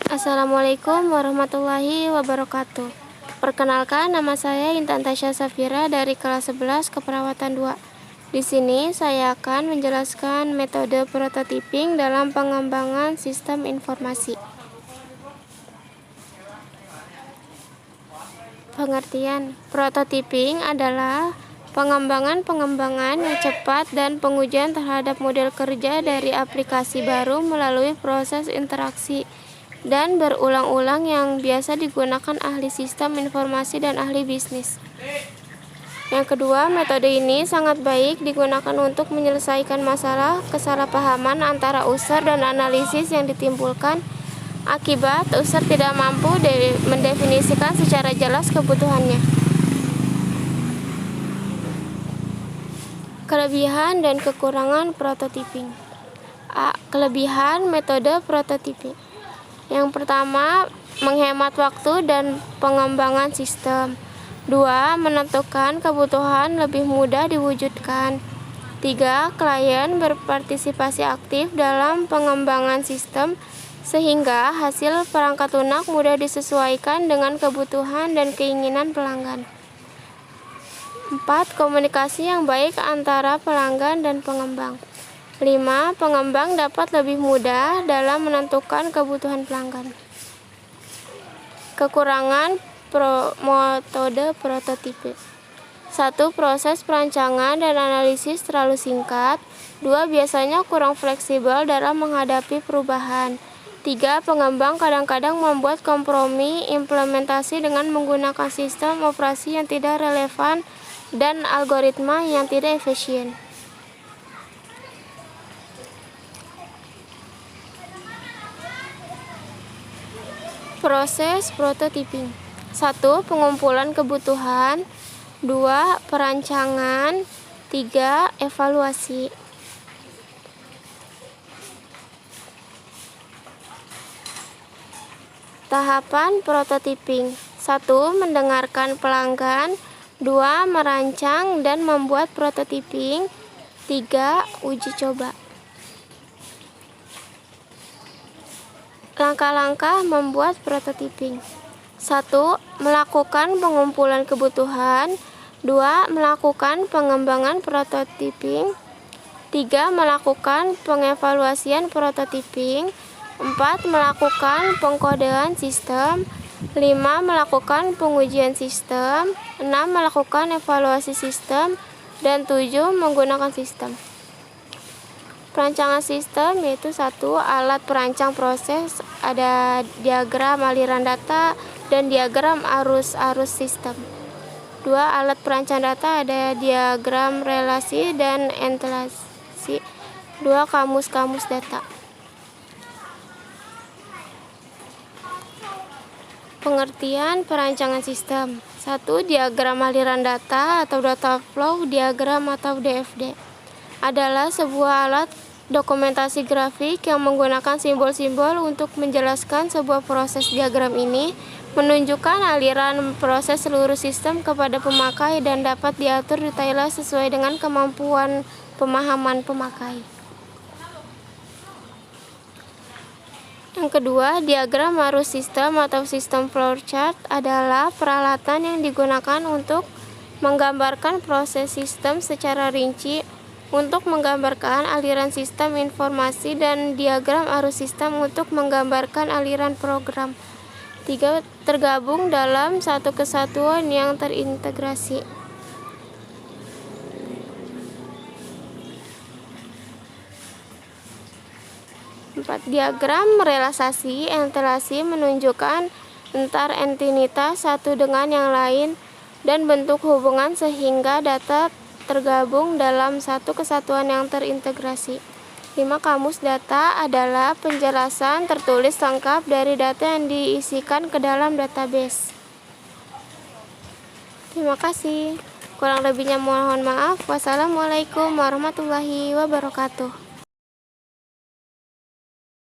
Assalamualaikum warahmatullahi wabarakatuh. Perkenalkan, nama saya Intan Tasya Safira dari kelas 11 Keperawatan 2. Di sini saya akan menjelaskan metode prototyping dalam pengembangan sistem informasi. Pengertian: prototyping adalah pengembangan yang cepat dan pengujian terhadap model kerja dari aplikasi baru melalui proses interaksi dan berulang-ulang yang biasa digunakan ahli sistem informasi dan ahli bisnis. Yang kedua, metode ini sangat baik digunakan untuk menyelesaikan masalah kesalahpahaman antara user dan analisis yang ditimbulkan akibat user tidak mampu mendefinisikan secara jelas kebutuhannya. Kelebihan dan kekurangan prototyping. Kelebihan metode prototyping. Yang pertama, menghemat waktu dan pengembangan sistem. 2. Menentukan kebutuhan lebih mudah diwujudkan. 3. Klien berpartisipasi aktif dalam pengembangan sistem sehingga hasil perangkat lunak mudah disesuaikan dengan kebutuhan dan keinginan pelanggan. 4. Komunikasi yang baik antara pelanggan dan pengembang. 5. Pengembang dapat lebih mudah dalam menentukan kebutuhan pelanggan. Kekurangan metode prototipe. 1. Proses perancangan dan analisis terlalu singkat. 2. Biasanya kurang fleksibel dalam menghadapi perubahan. 3. Pengembang kadang-kadang membuat kompromi implementasi dengan menggunakan sistem operasi yang tidak relevan dan algoritma yang tidak efisien. Proses prototyping. 1. Pengumpulan kebutuhan. 2. Perancangan. 3. Evaluasi. Tahapan prototyping. 1. Mendengarkan pelanggan. 2. Merancang dan membuat prototyping. 3. Uji coba. Langkah-langkah membuat prototyping. 1. Melakukan pengumpulan kebutuhan. 2. Melakukan pengembangan prototyping. 3. Melakukan pengevaluasian prototyping. 4. Melakukan pengkodean sistem. 5. Melakukan pengujian sistem. 6. Melakukan evaluasi sistem. Dan 7. Menggunakan sistem. Perancangan sistem yaitu 1. Alat perancang proses, ada diagram aliran data dan diagram arus sistem. 2. Alat perancang data, ada diagram relasi dan entalasi. 2. Kamus data. Pengertian perancangan sistem. 1. Diagram aliran data atau data flow diagram atau DFD adalah sebuah alat dokumentasi grafik yang menggunakan simbol-simbol untuk menjelaskan sebuah proses. Diagram ini menunjukkan aliran proses seluruh sistem kepada pemakai dan dapat diatur detail sesuai dengan kemampuan pemahaman pemakai. Yang kedua, diagram arus sistem atau sistem flowchart adalah peralatan yang digunakan untuk menggambarkan proses sistem secara rinci untuk menggambarkan aliran sistem informasi dan diagram arus sistem untuk menggambarkan aliran program. 3. Tergabung dalam satu kesatuan yang terintegrasi. 4. Diagram relasasi entalasi menunjukkan antar entitas satu dengan yang lain dan bentuk hubungan sehingga data tergabung dalam satu kesatuan yang terintegrasi. 5. Kamus data adalah penjelasan tertulis lengkap dari data yang diisikan ke dalam database. Terima kasih. Kurang lebihnya mohon maaf. Wassalamualaikum warahmatullahi wabarakatuh.